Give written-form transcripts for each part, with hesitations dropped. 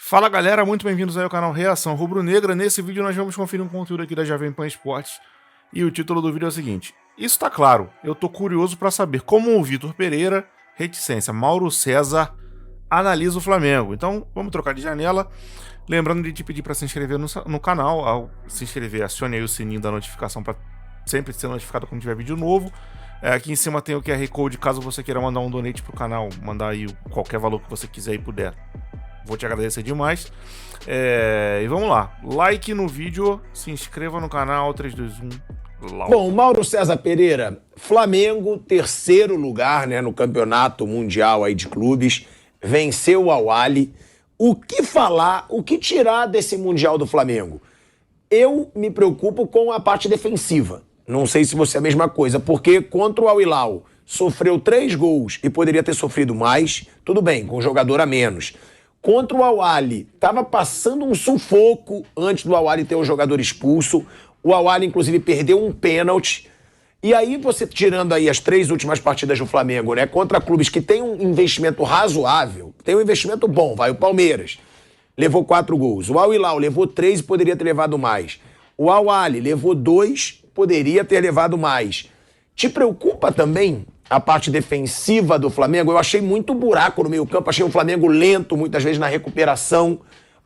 Fala galera, muito bem-vindos aí ao canal Reação Rubro-Negra. Nesse vídeo nós vamos conferir um conteúdo aqui da Jovem Pan Esportes e o título do vídeo é o seguinte: isso tá claro, eu tô curioso para saber como o Vitor Pereira, reticência, Mauro César analisa o Flamengo. Então vamos trocar de janela, lembrando de te pedir para se inscrever no canal. Ao se inscrever, acione aí o sininho da notificação para sempre ser notificado quando tiver vídeo novo. Aqui em cima tem o QR Code, caso você queira mandar um donate pro canal, mandar aí qualquer valor que você quiser e puder. Vou te agradecer demais. E vamos lá. Like no vídeo, se inscreva no canal, 3, 2, 1. Lá. Bom, Mauro César Pereira, Flamengo, terceiro lugar, né, no campeonato mundial aí de clubes, venceu o Al-Ahly. O que falar, o que tirar desse Mundial do Flamengo? Eu me preocupo com a parte defensiva. Não sei se você é a mesma coisa, porque contra o Al-Hilal sofreu 3 gols e poderia ter sofrido mais. Tudo bem, com jogador a menos. Contra o Al-Ahly, estava passando um sufoco antes do Al-Ahly ter o jogador expulso. O Al-Ahly, inclusive, perdeu um pênalti. E aí, você tirando aí as 3 últimas partidas do Flamengo, né, contra clubes que têm um investimento razoável, tem um investimento bom, vai, o Palmeiras levou 4 gols. O Al-Hilal levou 3 e poderia ter levado mais. O Al-Ahly levou 2, poderia ter levado mais. Te preocupa também a parte defensiva do Flamengo? Eu achei muito buraco no meio-campo, achei o Flamengo lento, muitas vezes na recuperação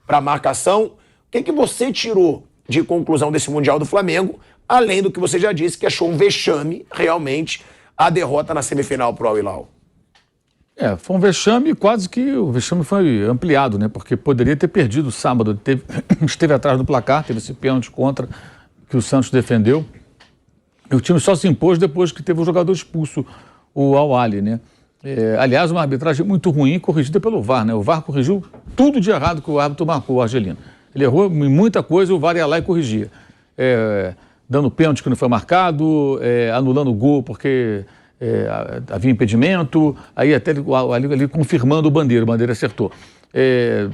para marcação. O que você tirou de conclusão desse Mundial do Flamengo, além do que você já disse, que achou um vexame, realmente, a derrota na semifinal pro Al-Hilal? Foi um vexame, quase que o vexame foi ampliado, né? Porque poderia ter perdido sábado, esteve atrás do placar, teve esse pênalti contra que o Santos defendeu. E o time só se impôs depois que teve o jogador expulso, o Al-Ahly, né? Aliás, uma arbitragem muito ruim, corrigida pelo VAR, né? O VAR corrigiu tudo de errado que o árbitro marcou, o argelino. Ele errou em muita coisa e o VAR ia lá e corrigia. Dando pênalti que não foi marcado, anulando o gol porque havia impedimento, aí até ali confirmando o Bandeira acertou.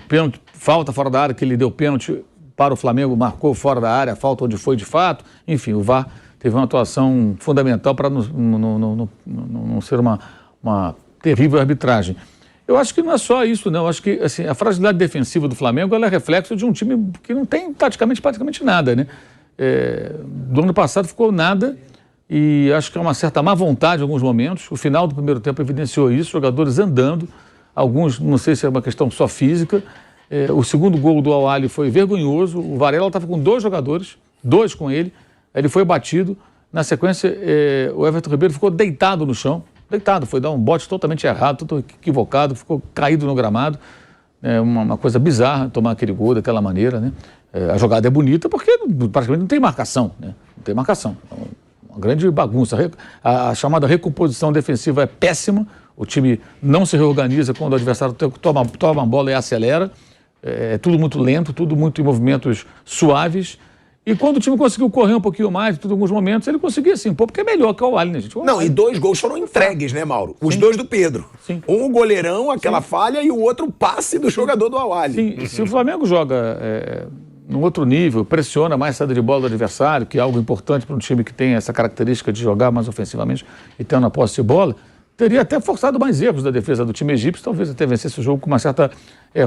Pênalti, falta fora da área, que ele deu pênalti para o Flamengo, marcou fora da área, falta onde foi de fato. Enfim, o VAR teve uma atuação fundamental para não ser uma terrível arbitragem. Eu acho que não é só isso, não. Eu acho que assim, a fragilidade defensiva do Flamengo ela é reflexo de um time que não tem praticamente nada, né? Do ano passado ficou nada e acho que é uma certa má vontade em alguns momentos. O final do primeiro tempo evidenciou isso, jogadores andando, alguns, não sei se é uma questão só física. O segundo gol do Al-Ahly foi vergonhoso. O Varela estava com 2 jogadores, 2 com ele. Ele foi batido. Na sequência, o Everton Ribeiro ficou deitado no chão. Deitado, foi dar um bote totalmente errado, todo equivocado, ficou caído no gramado. Uma coisa bizarra tomar aquele gol daquela maneira, né? A jogada é bonita porque praticamente não tem marcação, né? Não tem marcação. É uma grande bagunça. A chamada recomposição defensiva é péssima. O time não se reorganiza quando o adversário toma a bola e acelera. É tudo muito lento, tudo muito em movimentos suaves. E quando o time conseguiu correr um pouquinho mais, em alguns momentos, ele conseguia se impor, porque é melhor que o Al-Ahly, né, gente? Não, e 2 gols foram entregues, né, Mauro? Os 2 do Pedro. Sim. Um o goleirão, aquela falha, e o outro passe do jogador do Al-Ahly. Sim, se o Flamengo joga num outro nível, pressiona mais saída de bola do adversário, que é algo importante para um time que tem essa característica de jogar mais ofensivamente e tendo a posse de bola, teria até forçado mais erros da defesa do time egípcio, talvez até vencesse o jogo com uma certa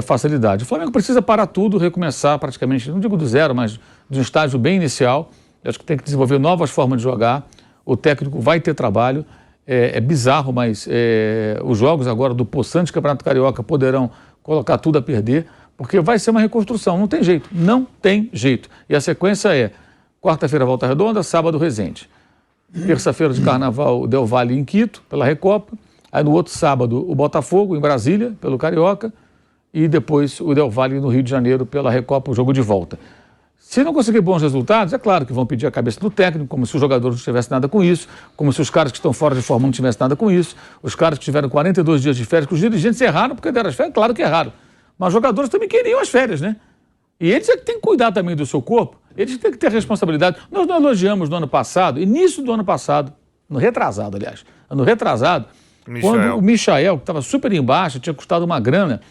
facilidade. O Flamengo precisa parar tudo, recomeçar praticamente, não digo do zero, mas de um estágio bem inicial. Eu acho que tem que desenvolver novas formas de jogar. O técnico vai ter trabalho. É bizarro, mas os jogos agora do possante Campeonato Carioca poderão colocar tudo a perder, porque vai ser uma reconstrução. Não tem jeito, não tem jeito. E a sequência é quarta-feira Volta Redonda, sábado Resende. Terça-feira de Carnaval, o Del Valle em Quito, pela Recopa. Aí no outro sábado, o Botafogo, em Brasília, pelo Carioca. E depois o Del Valle no Rio de Janeiro, pela Recopa, o jogo de volta. Se não conseguir bons resultados, é claro que vão pedir a cabeça do técnico, como se os jogadores não tivessem nada com isso, como se os caras que estão fora de forma não tivessem nada com isso, os caras que tiveram 42 dias de férias, que os dirigentes erraram porque deram as férias, claro que erraram. Mas os jogadores também queriam as férias, né? E eles é que têm que cuidar também do seu corpo, eles têm que ter responsabilidade. Nós não elogiamos no ano passado, início do ano passado, ano retrasado, quando o Michael, que estava super embaixo, tinha custado uma grana,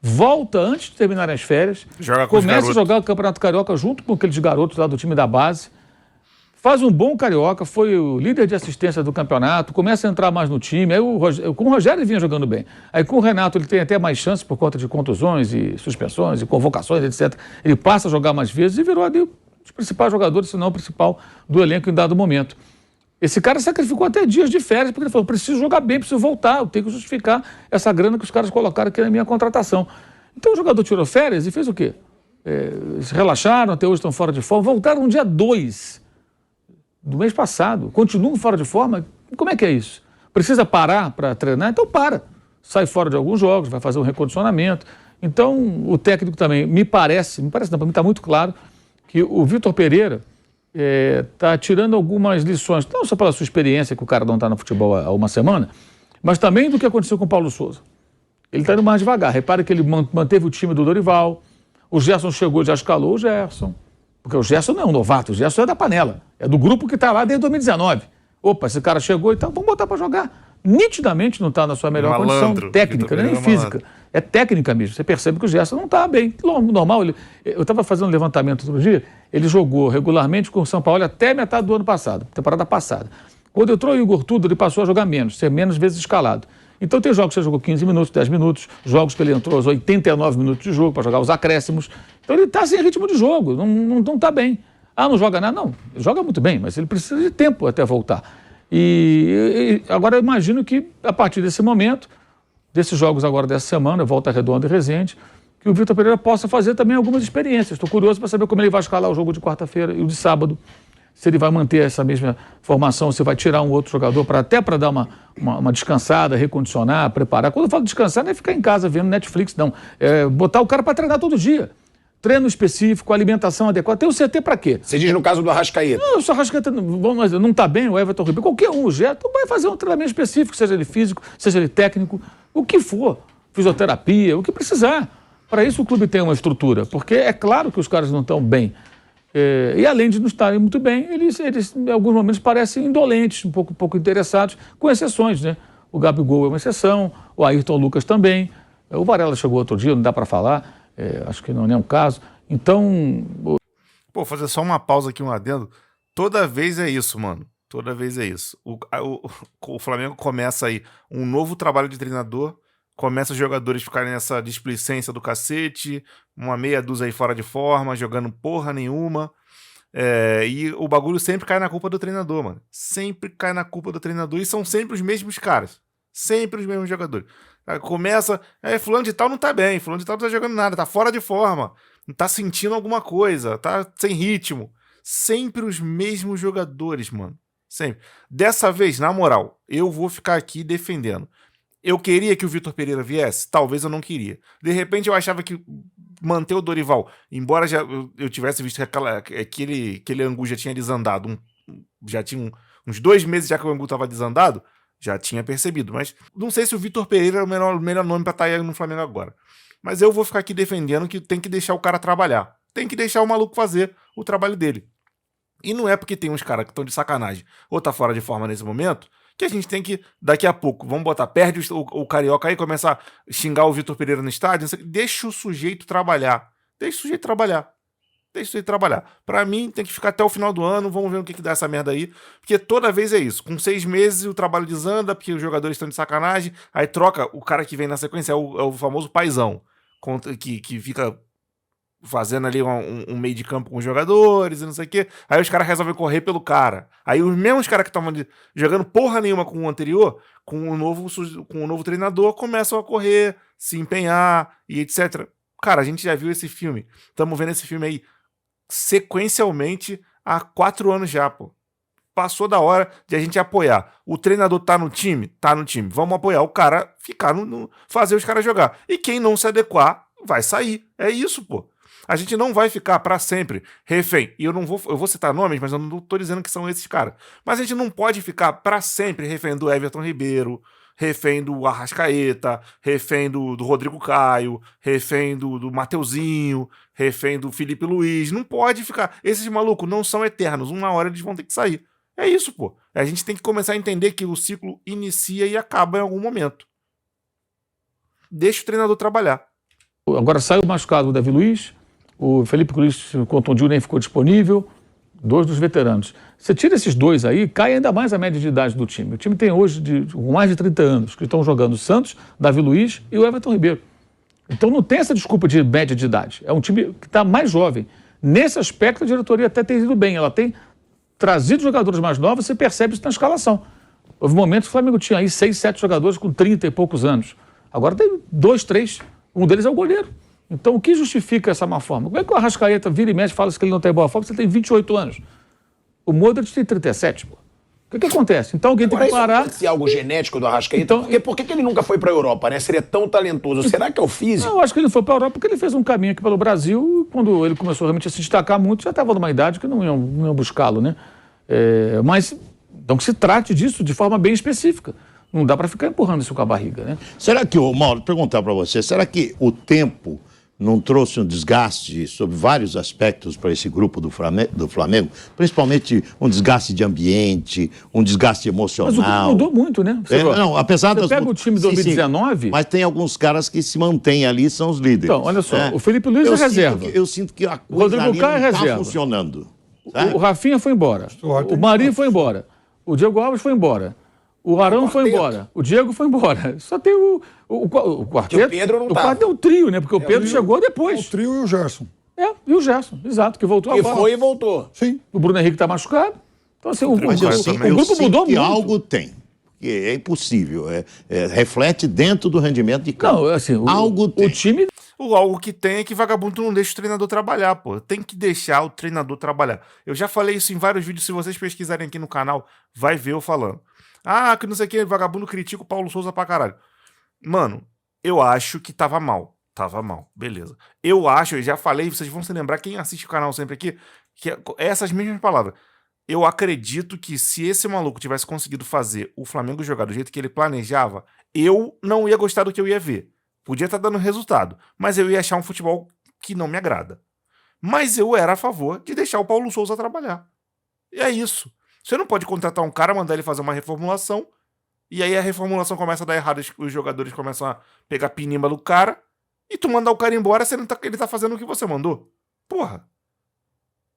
volta antes de terminarem as férias, começa a jogar o Campeonato Carioca junto com aqueles garotos lá do time da base, faz um bom Carioca, foi o líder de assistência do campeonato, começa a entrar mais no time. Aí com o Rogério ele vinha jogando bem. Aí com o Renato ele tem até mais chance por conta de contusões e suspensões e convocações, etc. Ele passa a jogar mais vezes e virou ali um dos principais jogadores, se não o principal do elenco em dado momento. Esse cara sacrificou até dias de férias, porque ele falou, preciso jogar bem, preciso voltar, eu tenho que justificar essa grana que os caras colocaram aqui na minha contratação. Então o jogador tirou férias e fez o quê? Se relaxaram, até hoje estão fora de forma, voltaram no dia 2 do mês passado, continuam fora de forma. Como é que é isso? Precisa parar para treinar? Então para. Sai fora de alguns jogos, vai fazer um recondicionamento. Então o técnico também, me parece não, para mim está muito claro que o Vitor Pereira está tirando algumas lições, não só pela sua experiência, que o cara não está no futebol há uma semana, mas também do que aconteceu com o Paulo Souza. Ele está indo mais devagar. Repare que ele manteve o time do Dorival, o Gerson chegou, já escalou o Gerson. Porque o Gerson não é um novato, o Gerson é da panela. É do grupo que está lá desde 2019. Opa, esse cara chegou e tal, vamos botar para jogar. Nitidamente não está na sua melhor condição técnica, nem física. É técnica mesmo. Você percebe que o Gerson não está bem. Normal, eu estava fazendo um levantamento outro dia, ele jogou regularmente com o São Paulo até metade do ano passado, temporada passada. Quando entrou o Igor Tudor, ele passou a jogar menos, ser menos vezes escalado. Então tem jogos que você jogou 15 minutos, 10 minutos, jogos que ele entrou aos 89 minutos de jogo para jogar os acréscimos. Então ele está sem ritmo de jogo, não está bem. Ah, não joga nada? Não, ele joga muito bem, mas ele precisa de tempo até voltar. E agora eu imagino que a partir desse momento, desses jogos agora dessa semana, Volta Redonda e Resende, que o Vitor Pereira possa fazer também algumas experiências. Estou curioso para saber como ele vai escalar o jogo de quarta-feira e o de sábado. Se ele vai manter essa mesma formação, se vai tirar um outro jogador até para dar uma descansada, recondicionar, preparar. Quando eu falo descansar, não é ficar em casa vendo Netflix, não. É botar o cara para treinar todo dia. Treino específico, alimentação adequada. Tem o CT para quê? Você diz no caso do Arrascaeta. Não, o Arrascaeta não está bem, o Everton Ribeiro, qualquer um, o Gerson, vai fazer um treinamento específico, seja ele físico, seja ele técnico, o que for. Fisioterapia, o que precisar. Para isso o clube tem uma estrutura, porque é claro que os caras não estão bem. E além de não estarem muito bem, eles em alguns momentos parecem indolentes, um pouco interessados, com exceções, né? O Gabigol é uma exceção, o Ayrton Lucas também, o Varela chegou outro dia, não dá para falar, acho que não é um caso. Então... Pô, fazer só uma pausa aqui, um adendo. Toda vez é isso, mano. Toda vez é isso. O Flamengo começa aí um novo trabalho de treinador, começa os jogadores ficarem nessa displicência do cacete, uma meia dúzia aí fora de forma, jogando porra nenhuma. E o bagulho sempre cai na culpa do treinador, mano. Sempre cai na culpa do treinador e são sempre os mesmos caras. Sempre os mesmos jogadores. Aí começa, fulano de tal não tá bem, fulano de tal não tá jogando nada, tá fora de forma, não tá sentindo alguma coisa, tá sem ritmo. Sempre os mesmos jogadores, mano. Sempre. Dessa vez, na moral, eu vou ficar aqui defendendo. Eu queria que o Vitor Pereira viesse? Talvez eu não queria. De repente eu achava que manter o Dorival, embora eu tivesse visto que aquele Angu já tinha desandado, já tinha uns 2 meses já que o Angu estava desandado, já tinha percebido. Mas não sei se o Vitor Pereira é o melhor nome para estar aí no Flamengo agora. Mas eu vou ficar aqui defendendo que tem que deixar o cara trabalhar. Tem que deixar o maluco fazer o trabalho dele. E não é porque tem uns caras que estão de sacanagem ou tá fora de forma nesse momento que a gente tem que, daqui a pouco, perde o Carioca aí, começar a xingar o Vitor Pereira no estádio, deixa o sujeito trabalhar. Deixa o sujeito trabalhar. Pra mim, tem que ficar até o final do ano, vamos ver o que dá essa merda aí, porque toda vez é isso. Com 6 meses o trabalho desanda, porque os jogadores estão de sacanagem, aí troca, o cara que vem na sequência é o famoso paizão, que fica fazendo ali um meio de campo com os jogadores e não sei o quê. Aí os caras resolvem correr pelo cara. Aí os mesmos caras que estavam jogando porra nenhuma com o anterior, com o novo treinador, começam a correr, se empenhar e etc. Cara, a gente já viu esse filme. Estamos vendo esse filme aí sequencialmente há 4 anos já, pô. Passou da hora de a gente apoiar. O treinador tá no time? Tá no time. Vamos apoiar o cara, ficar fazer os caras jogar. E quem não se adequar, vai sair. É isso, pô. A gente não vai ficar pra sempre refém. E eu vou citar nomes, mas eu não tô dizendo que são esses caras. Mas a gente não pode ficar pra sempre refém do Everton Ribeiro, refém do Arrascaeta, refém do Rodrigo Caio, refém do Mateuzinho, refém do Felipe Luiz. Não pode ficar. Esses malucos não são eternos. Uma hora eles vão ter que sair. É isso, pô. A gente tem que começar a entender que o ciclo inicia e acaba em algum momento. Deixa o treinador trabalhar. Agora saiu machucado o Davi Luiz. O Felipe Luiz contundiu, nem ficou disponível. 2 dos veteranos. Você tira esses 2 aí, cai ainda mais a média de idade do time. O time tem hoje mais de 30 anos, que estão jogando o Santos, Davi Luiz e o Everton Ribeiro. Então não tem essa desculpa de média de idade. É um time que está mais jovem. Nesse aspecto, a diretoria até tem ido bem. Ela tem trazido jogadores mais novos, você percebe isso na escalação. Houve momentos que o Flamengo tinha aí 6, 7 jogadores com 30 e poucos anos. Agora tem 2, 3. Um deles é o goleiro. Então o que justifica essa má forma? Como é que o Arrascaeta vira e mexe e fala que ele não tem boa forma? Você tem 28 anos. O Modric tem 37, pô. O que acontece? Então alguém tem que parar... Pode ser algo genético do Arrascaeta? Então, Por que ele nunca foi para a Europa, né? Seria tão talentoso. Será que é o físico? Eu acho que ele foi para a Europa porque ele fez um caminho aqui pelo Brasil. Quando ele começou realmente a se destacar muito, já estava numa idade que não iam buscá-lo, né? Mas, então que se trate disso de forma bem específica. Não dá para ficar empurrando isso com a barriga, né? Será que, Mauro, perguntar para você, será que o tempo não trouxe um desgaste sobre vários aspectos para esse grupo do Flamengo? Principalmente um desgaste de ambiente, um desgaste emocional. Mas o grupo mudou muito, né? Não, apesar das... Você pega o time de 2019... mas tem alguns caras que se mantêm ali, são os líderes. Então, olha só, o Felipe Luiz é reserva. Eu sinto que a coisa Rodrigo ali Caio não é está reserva. funcionando. O Rafinha foi embora. O Marinho foi embora. O Diego Alves foi embora. O Arão foi embora. O Diego foi embora. Só tem o quarteto. O Pedro não o quarto é o trio, né? Porque o Pedro chegou depois. O trio e o Gerson. E o Gerson, exato, que voltou agora. E foi e voltou. Sim. O Bruno Henrique está machucado. Então, assim, o Mas grupo mudou que muito. algo tem. Que é impossível. Reflete dentro do rendimento de campo. Não, assim, algo tem. O time... O algo que tem é que vagabundo não deixa o treinador trabalhar, pô. Tem que deixar o treinador trabalhar. Eu já falei isso em vários vídeos, se vocês pesquisarem aqui no canal, vai ver eu falando. Ah, que não sei o que, vagabundo critica o Paulo Souza pra caralho. Mano, eu acho que tava mal. Tava mal, beleza. Eu já falei, vocês vão se lembrar, quem assiste o canal sempre aqui, que é essas mesmas palavras. Eu acredito que se esse maluco tivesse conseguido fazer o Flamengo jogar do jeito que ele planejava, eu não ia gostar do que eu ia ver. Podia estar dando resultado, mas eu ia achar um futebol que não me agrada. Mas eu era a favor de deixar o Paulo Souza trabalhar. E é isso. Você não pode contratar um cara, mandar ele fazer uma reformulação, e aí a reformulação começa a dar errado, os jogadores começam a pegar pinimba do cara, e tu mandar o cara embora, ele tá fazendo o que você mandou. Porra.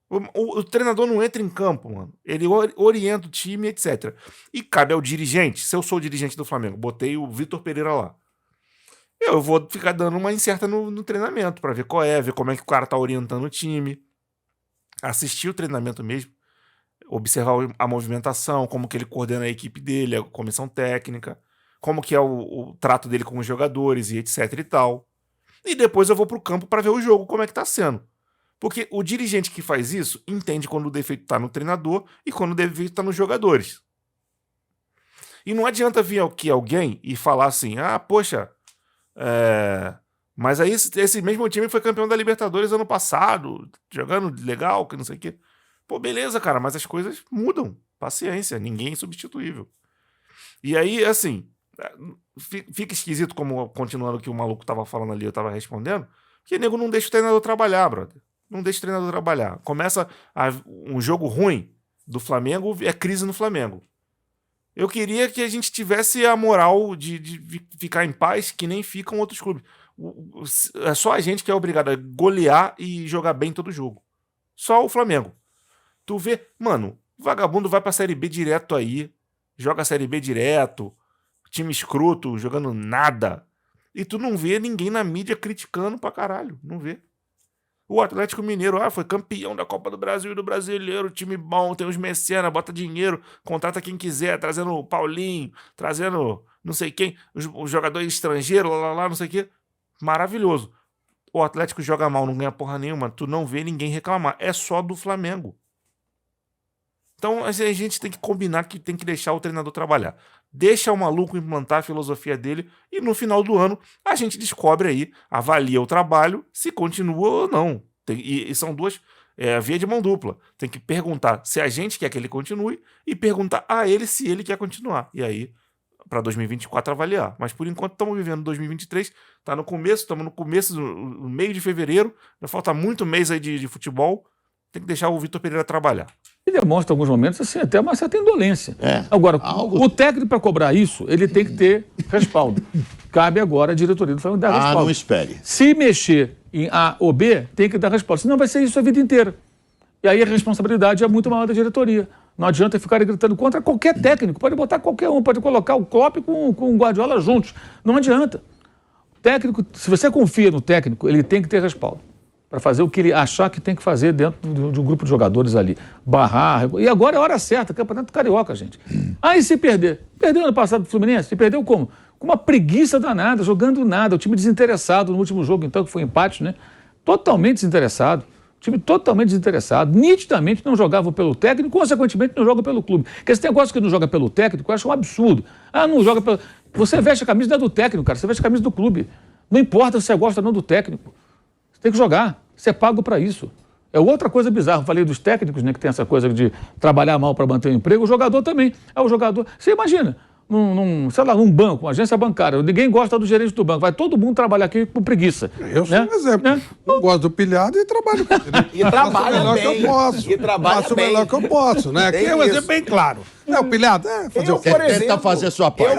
O treinador não entra em campo, mano. Ele orienta o time, etc. E cabe ao dirigente, se eu sou o dirigente do Flamengo, botei o Vitor Pereira lá, eu vou ficar dando uma incerta no treinamento, pra ver qual é, ver como é que o cara tá orientando o time, assistir o treinamento mesmo, observar a movimentação, como que ele coordena a equipe dele, a comissão técnica, como que é o trato dele com os jogadores e etc e tal. E depois eu vou pro campo para ver o jogo, como é que tá sendo. Porque o dirigente que faz isso entende quando o defeito tá no treinador e quando o defeito tá nos jogadores. E não adianta vir aqui alguém e falar assim, poxa, mas aí esse mesmo time foi campeão da Libertadores ano passado, jogando legal, que não sei o quê. Pô, beleza, cara, mas as coisas mudam. Paciência, ninguém é insubstituível. E aí, assim, fica esquisito como, continuando o que o maluco tava falando ali, eu tava respondendo, que nego não deixa o treinador trabalhar, brother. Não deixa o treinador trabalhar. Começa um jogo ruim do Flamengo, é crise no Flamengo. Eu queria que a gente tivesse a moral de ficar em paz, que nem ficam outros clubes. É só a gente que é obrigado a golear e jogar bem todo jogo. Só o Flamengo. Tu vê, mano, vagabundo vai pra Série B direto aí, joga a Série B direto, time escroto, jogando nada. E tu não vê ninguém na mídia criticando pra caralho, não vê. O Atlético Mineiro, foi campeão da Copa do Brasil e do Brasileiro, time bom, tem os mecenas, bota dinheiro, contrata quem quiser, trazendo o Paulinho, trazendo não sei quem, os jogadores estrangeiros, lá, não sei o quê. Maravilhoso. O Atlético joga mal, não ganha porra nenhuma, tu não vê ninguém reclamar, é só do Flamengo. Então a gente tem que combinar que tem que deixar o treinador trabalhar. Deixa o maluco implantar a filosofia dele e no final do ano a gente descobre aí, avalia o trabalho, se continua ou não. E são duas, via de mão dupla. Tem que perguntar se a gente quer que ele continue e perguntar a ele se ele quer continuar. E aí, para 2024 avaliar. Mas por enquanto estamos vivendo 2023, tá no começo, estamos no começo, no meio de fevereiro, já falta muito mês aí de futebol, tem que deixar o Vitor Pereira trabalhar. E demonstra, em alguns momentos, assim, até uma certa indolência. Agora, o técnico, para cobrar isso, ele tem que ter respaldo. Cabe agora a diretoria do Flamengo dar respaldo. Não espere. Se mexer em A ou B, tem que dar respaldo. Senão vai ser isso a vida inteira. E aí a responsabilidade é muito maior da diretoria. Não adianta ficar gritando contra qualquer técnico. Pode botar qualquer um, pode colocar o Klopp com o Guardiola juntos. Não adianta. Técnico, se você confia no técnico, ele tem que ter respaldo para fazer o que ele achar que tem que fazer dentro de um grupo de jogadores ali. Barrar. E agora é a hora certa, Campeonato Carioca, gente. E se perder? Perdeu ano passado do Fluminense? Se perdeu como? Com uma preguiça danada, jogando nada. O time desinteressado no último jogo, então, que foi empate, né? Totalmente desinteressado. Time totalmente desinteressado, nitidamente não jogava pelo técnico, consequentemente não joga pelo clube. Porque esse negócio que não joga pelo técnico, eu acho um absurdo. Não joga pelo... Você veste a camisa não é do técnico, cara, você veste a camisa do clube. Não importa se você gosta ou não do técnico. Você tem que jogar, você é pago para isso. É outra coisa bizarra, eu falei dos técnicos, né, que tem essa coisa de trabalhar mal para manter o emprego, o jogador também. O jogador... Você imagina... sei lá, num banco, uma agência bancária, ninguém gosta do gerente do banco, vai todo mundo trabalhar aqui com preguiça. Eu sou um exemplo. Não gosto do pilhado e trabalho com ele. E trabalha melhor bem. que eu posso. E trabalha faço o bem. melhor que eu posso, né? Aqui é um exemplo bem claro. O pilhado, fazer o quê? por Tenta exemplo, fazer a sua parte.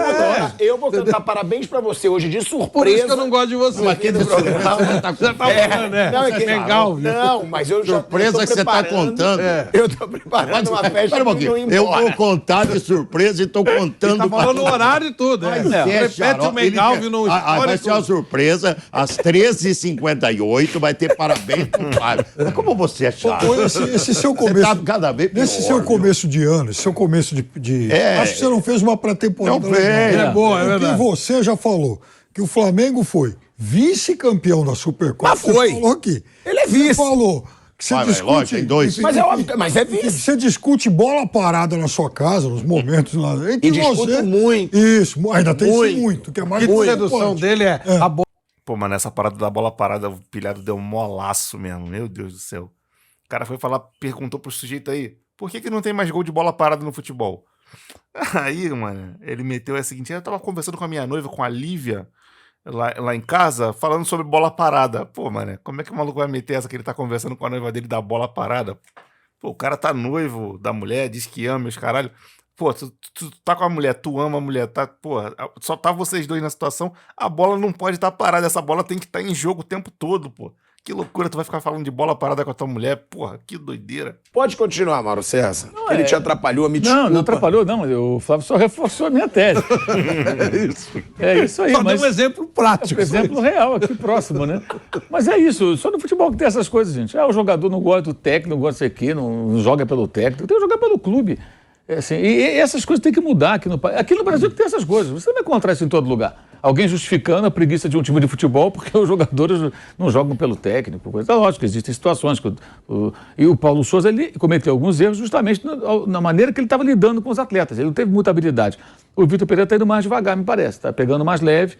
Eu vou cantar parabéns pra você hoje de surpresa. Por isso que eu não gosto de você. Mas que surpresa você tá falando, né? Não, Você é legal, viu? Não, mas eu já Surpresa que você tá contando. Eu tô preparando uma festa Espera um pra não ir pouquinho. Eu embora. vou contar de surpresa e tô contando. Tá falando o horário e tudo. Repete o Mengalvio no Vai ser uma surpresa, às 13h58, vai ter parabéns pro Fábio. Mas como você é chato? Esse seu Você começo. tá cada vez pior, Nesse seu viu? começo de ano, esse seu começo de. Acho que você não fez uma pré-temporada. Não fez. legal. É boa, é Porque verdade. você já falou que o Flamengo foi vice-campeão da Supercopa. Mas foi. Você falou aqui. Ele é Você vice. falou que você Vai, discute. lógico, tem dois. Mas é óbvio, mas é que vice. você discute bola parada na sua casa, nos momentos lá. E discuto muito. Isso, ainda tem Muito. esse muito, que é mais Que preocupante. sedução dele é a bola. Pô, mas nessa parada da bola parada, o pilhado deu um molaço mesmo. Meu Deus do céu. O cara foi falar, perguntou pro sujeito aí, por que não tem mais gol de bola parada no futebol? Aí, mano, ele meteu a seguinte, eu tava conversando com a minha noiva, com a Lívia, lá em casa, falando sobre bola parada. Pô, mano, como é que o maluco vai meter essa que ele tá conversando com a noiva dele da bola parada? Pô, o cara tá noivo da mulher, diz que ama os caralho. Pô, tu tá com a mulher, tu ama a mulher, tá? Porra, só tá vocês dois na situação, a bola não pode estar parada, essa bola tem que estar em jogo o tempo todo, pô. Que loucura, tu vai ficar falando de bola parada com a tua mulher, porra, que doideira. Pode continuar, Mauro César. Ele te atrapalhou, me desculpa. Não atrapalhou, não. O Flávio só reforçou a minha tese. É isso aí. Só mas... deu um exemplo prático. Exemplo real aqui próximo, né? Mas é isso, só no futebol que tem essas coisas, gente. O jogador não gosta do técnico, não gosta de sei o quê, não joga pelo técnico, tem que jogar pelo clube. Assim, e essas coisas têm que mudar aqui no país. Aqui no Brasil que tem essas coisas. Você não vai encontrar isso em todo lugar. Alguém justificando a preguiça de um time de futebol porque os jogadores não jogam pelo técnico. É lógico que existem situações. E o Paulo Souza ele cometeu alguns erros justamente na maneira que ele estava lidando com os atletas. Ele não teve muita habilidade. O Vitor Pereira está indo mais devagar, me parece. Está pegando mais leve.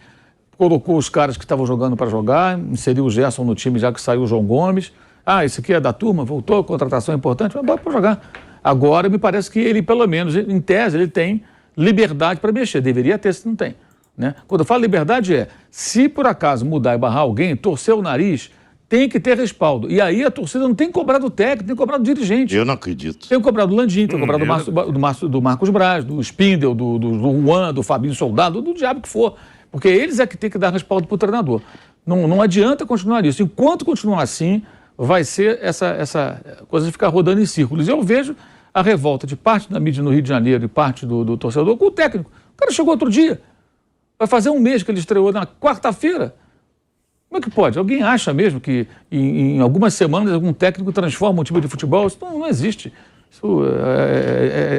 Colocou os caras que estavam jogando para jogar. Inseriu o Gerson no time já que saiu o João Gomes. Esse aqui é da turma, voltou, contratação importante. Mas bora para jogar. Agora, me parece que ele, pelo menos, em tese, ele tem liberdade para mexer. Deveria ter, se não tem. Né? Quando eu falo liberdade se por acaso mudar e barrar alguém, torcer o nariz, tem que ter respaldo. E aí a torcida não tem que cobrar do técnico, tem que cobrar do dirigente. Eu não acredito. Tem que cobrar do Landim, tem que cobrar do Marcos Braz, do Spindel, do Juan, do Fabinho Soldado, do diabo que for. Porque eles é que tem que dar respaldo para o treinador. Não adianta continuar isso. Enquanto continuar assim, vai ser essa coisa de ficar rodando em círculos. E eu vejo a revolta de parte da mídia no Rio de Janeiro e parte do torcedor com o técnico. O cara chegou outro dia. Vai fazer um mês que ele estreou na quarta-feira. Como é que pode? Alguém acha mesmo que em algumas semanas algum técnico transforma um time de futebol? Isso não existe. Isso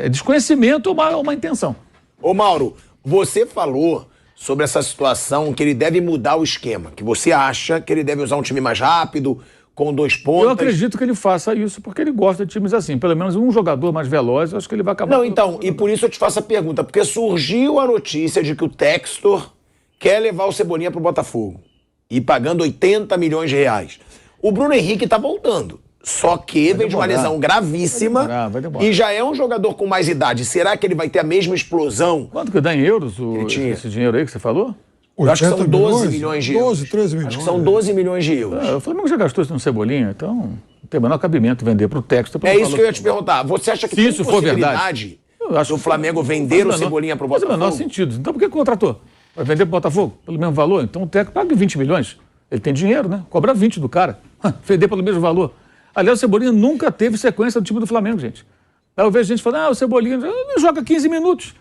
é desconhecimento ou uma intenção. Ô Mauro, você falou sobre essa situação que ele deve mudar o esquema, que você acha que ele deve usar um time mais rápido, com 2 pontas. Eu acredito que ele faça isso porque ele gosta de times assim. Pelo menos um jogador mais veloz, eu acho que ele vai acabar... Não, então, e por isso eu te faço a pergunta, porque surgiu a notícia de que o Textor quer levar o Cebolinha pro Botafogo e pagando 80 milhões de reais. O Bruno Henrique tá voltando, só que vem de uma lesão gravíssima vai demorar. E já é um jogador com mais idade. Será que ele vai ter a mesma explosão? Quanto que dá em euros tinha. esse dinheiro aí que você falou? Eu acho que são 12 milhões? milhões de euros. 12, 13 milhões. Acho que são 12 milhões de euros. O Flamengo já gastou isso no Cebolinha, então não tem o menor cabimento vender para o Textor. É isso que eu ia te perguntar. Você acha que Se tem isso for verdade, possibilidade eu acho do Flamengo vender o Cebolinha pro Botafogo? Faz o menor sentido. Então por que contratou? Vai vender pro Botafogo pelo mesmo valor? Então o técnico paga 20 milhões. Ele tem dinheiro, né? Cobra 20 do cara. Vender pelo mesmo valor. Aliás, o Cebolinha nunca teve sequência do time do Flamengo, gente. Aí eu vejo gente falando, o Cebolinha ele joga 15 minutos.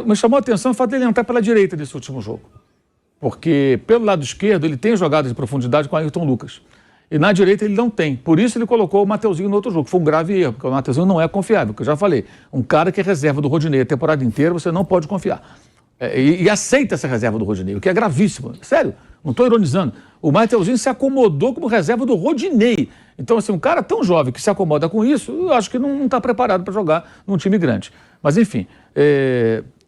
Me chamou a atenção o fato dele entrar pela direita nesse último jogo. Porque pelo lado esquerdo ele tem jogadas de profundidade com o Ayrton Lucas. E na direita ele não tem. Por isso ele colocou o Mateuzinho no outro jogo. Foi um grave erro, porque o Mateuzinho não é confiável, que eu já falei. Um cara que é reserva do Rodinei a temporada inteira, você não pode confiar. E aceita essa reserva do Rodinei, o que é gravíssimo. Sério, não estou ironizando. O Mateuzinho se acomodou como reserva do Rodinei. Então, assim, um cara tão jovem que se acomoda com isso, eu acho que não está preparado para jogar num time grande. Mas, enfim,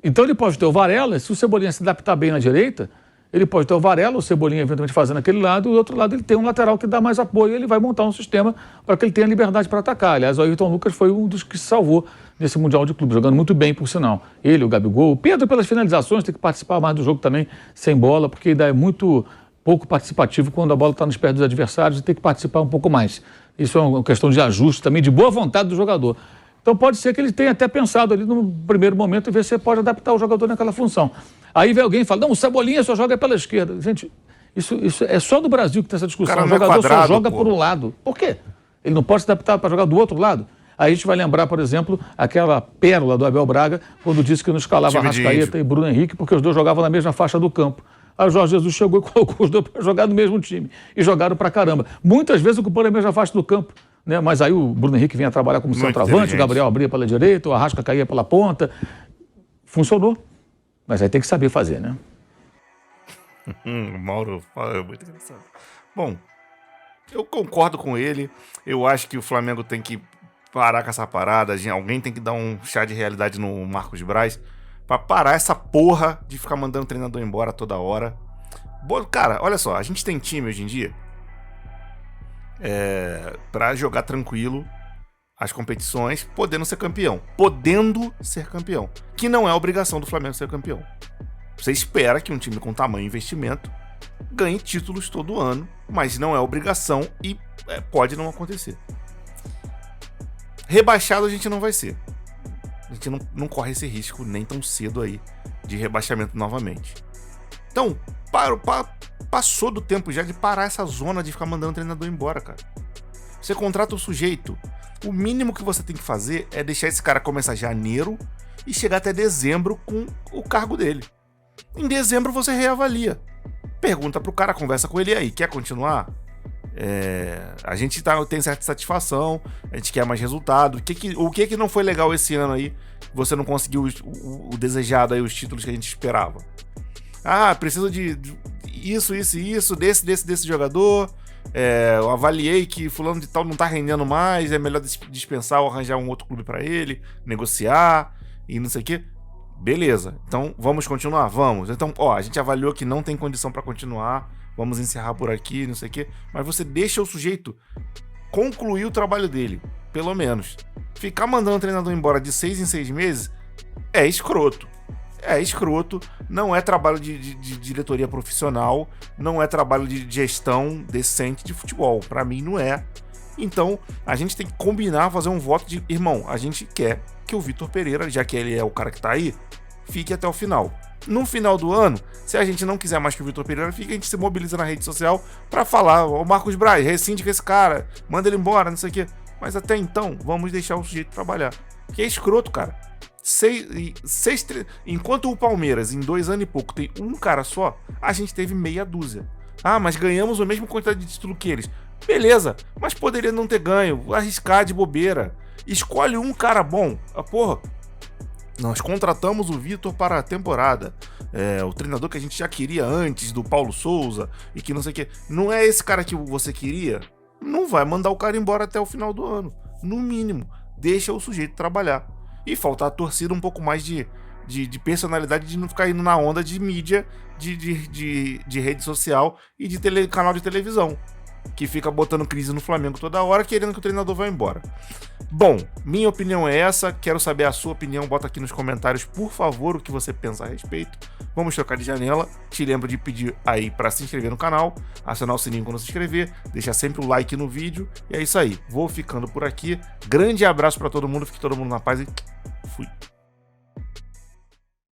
então ele pode ter o Varela, se o Cebolinha se adaptar bem na direita, ele pode ter o Varela, o Cebolinha eventualmente fazendo aquele lado, e do outro lado ele tem um lateral que dá mais apoio, e ele vai montar um sistema para que ele tenha liberdade para atacar. Aliás, o Ayrton Lucas foi um dos que se salvou nesse Mundial de Clube, jogando muito bem, por sinal. Ele, o Gabigol, o Pedro pelas finalizações, tem que participar mais do jogo também, sem bola, porque ainda é muito pouco participativo quando a bola está nos pés dos adversários e tem que participar um pouco mais. Isso é uma questão de ajuste também, de boa vontade do jogador. Então pode ser que ele tenha até pensado ali no primeiro momento e ver se pode adaptar o jogador naquela função. Aí vem alguém e fala, não, o Cebolinha só joga pela esquerda. Gente, isso é só do Brasil que tem essa discussão. O jogador só joga por um lado. Por quê? Ele não pode se adaptar para jogar do outro lado? Aí a gente vai lembrar, por exemplo, aquela pérola do Abel Braga, quando disse que não escalava Arrascaeta e Bruno Henrique, porque os dois jogavam na mesma faixa do campo. Aí o Jorge Jesus chegou e colocou os dois para jogar no mesmo time. E jogaram pra caramba. Muitas vezes ocupando a mesma faixa do campo. Né? Mas aí o Bruno Henrique vinha trabalhar como centroavante, o Gabriel abria pela direita, o Arrasca caía pela ponta. Funcionou. Mas aí tem que saber fazer, né? O Mauro é muito engraçado. Bom, eu concordo com ele. Eu acho que o Flamengo tem que parar com essa parada. Alguém tem que dar um chá de realidade no Marcos Braz pra parar essa porra de ficar mandando o treinador embora toda hora. Cara, olha só, a gente tem time hoje em dia pra jogar tranquilo as competições, podendo ser campeão. Que não é obrigação do Flamengo ser campeão. Você espera que um time com tamanho investimento ganhe títulos todo ano, mas não é obrigação e pode não acontecer. Rebaixado a gente não vai ser. A gente não corre esse risco nem tão cedo aí de rebaixamento novamente. Então, passou do tempo já de parar essa zona de ficar mandando o treinador embora, cara. Você contrata o sujeito, o mínimo que você tem que fazer é deixar esse cara começar janeiro e chegar até dezembro com o cargo dele. Em dezembro você reavalia. Pergunta pro cara, conversa com ele aí, quer continuar? A gente tem certa satisfação, a gente quer mais resultado. O que não foi legal esse ano aí? Você não conseguiu o desejado aí, os títulos que a gente esperava. Precisa de isso, desse jogador. Eu avaliei que fulano de tal não tá rendendo mais, é melhor dispensar ou arranjar um outro clube pra ele, negociar e não sei o quê. Beleza, então vamos continuar? Vamos. Então, a gente avaliou que não tem condição pra continuar, vamos encerrar por aqui, não sei o quê. Mas você deixa o sujeito concluir o trabalho dele, pelo menos. Ficar mandando o treinador embora de 6 em 6 meses é escroto. Não é trabalho de diretoria profissional, não é trabalho de gestão decente de futebol. Pra mim não é. Então, a gente tem que combinar, fazer um voto de, irmão, a gente quer que o Vitor Pereira, já que ele é o cara que tá aí, fique até o final. No final do ano, se a gente não quiser mais que o Vitor Pereira fique, a gente se mobiliza na rede social pra falar, o Marcos Braz, rescinde com esse cara, manda ele embora, não sei o quê. Mas até então, vamos deixar o sujeito trabalhar. Que é escroto, cara. Enquanto o Palmeiras, em 2 anos e pouco, tem um cara só, a gente teve meia dúzia. Mas ganhamos a mesma quantidade de título que eles. Beleza, mas poderia não ter ganho, arriscar de bobeira. Escolhe um cara bom. Nós contratamos o Vitor para a temporada. O treinador que a gente já queria antes, do Paulo Souza, e que não sei o que. Não é esse cara que você queria? Não vai mandar o cara embora até o final do ano. No mínimo, deixa o sujeito trabalhar. E falta a torcida um pouco mais de personalidade, de não ficar indo na onda de mídia, de rede social e de canal de televisão, que fica botando crise no Flamengo toda hora, querendo que o treinador vá embora. Bom, minha opinião é essa, quero saber a sua opinião, bota aqui nos comentários, por favor, o que você pensa a respeito. Vamos trocar de janela, te lembro de pedir aí para se inscrever no canal, acionar o sininho quando se inscrever, deixar sempre o like no vídeo, e é isso aí, vou ficando por aqui, grande abraço para todo mundo, fique todo mundo na paz e fui.